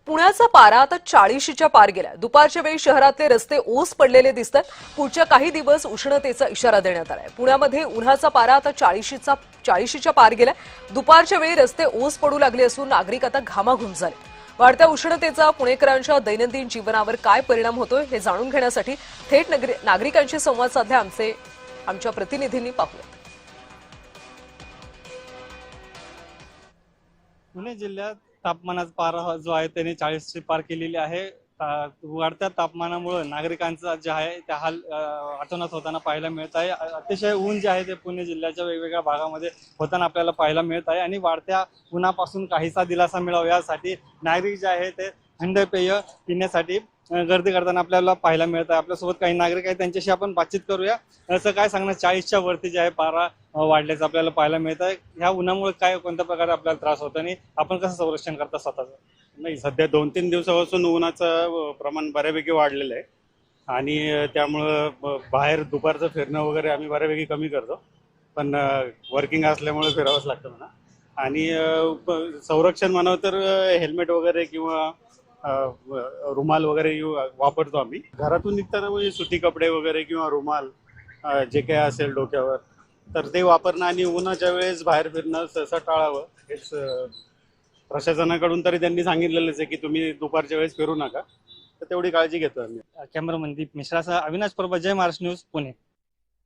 पुण्याचा पारा आता 40च्या पार गेला। दुपारच्या वेळी शहरातले रस्ते ओस पडलेले दिसतात। पुढच्या काही दिवस उष्णतेचा इशारा देण्यात आलाय। पुण्यामध्ये उन्हाचा पारा आता 40च्या पार गेला। दुपारच्या वेळी रस्ते ओस पडू लागले असून नागरिक आता घामाघूम झाले। वाढत्या उष्णतेचा पुणेकरांच्या दैनंदिन जीवनावर काय परिणाम होतोय हे जाणून घेण्यासाठी थेट नागरिकांशी संवाद साधला आमच्या प्रतिनिधींनी। पाहूया। पुणे जिल्ह्यात तापमानाचा पारा जो आहे त्याने 40ची पार केलेली आहे। वाढत्या तापमानामुळे नागरिकांचा जे आहे त्या हाल अतोनात होताना पाहायला मिळत आहे। अतिशय ऊन जे आहे ते पुणे जिल्ह्याच्या वेगवेगळ्या भागामध्ये होताना आपल्याला पाहायला मिळत आहे आणि वाढत्या उन्हापासून काहीसा दिलासा मिळावा यासाठी नागरिक जे आहे ते थंड पेय पिण्यासाठी गर्दी करताना आपल्याला पाहायला मिळत आहे। आपल्यासोबत काही नागरिक आहेत, त्यांच्याशी आपण बातचीत करूया। असं काय सांगणार, 40च्या वरती जे आहे पारा वाढल्याचं आपल्याला पाहायला मिळत आहे। ह्या उन्हामुळे काय कोणत्या प्रकारे आपल्याला त्रास होतो आणि आपण कसं संरक्षण करता स्वतःचं? नाही, सध्या 2-3 दिवसापासून उन्हाचं प्रमाण बऱ्यापैकी वाढलेलं आहे आणि त्यामुळं बाहेर दुपारचं फिरणं वगैरे आम्ही बऱ्यापैकी कमी करतो, पण वर्किंग असल्यामुळे फिरावंच लागतं म्हणा। आणि संरक्षण म्हणावं तर हेल्मेट वगैरे किंवा रुमाल वगैरे वापरतो आम्ही। घरातून निघताना म्हणजे सुती कपडे वगैरे किंवा रुमाल जे काही असेल डोक्यावर तर ते वापरणं आणि उन्हाच्या वेळेस बाहेर फिरणं सहसा टाळावं हेच प्रशासनाकडून तरी त्यांनी सांगितलेलंच आहे की तुम्ही दुपारच्या वेळेस फिरू नका, तर तेवढी काळजी घेतो आम्ही। कॅमेरामन दीप मिश्रासह अविनाश परब, जय महाराष्ट्र न्यूज, पुणे।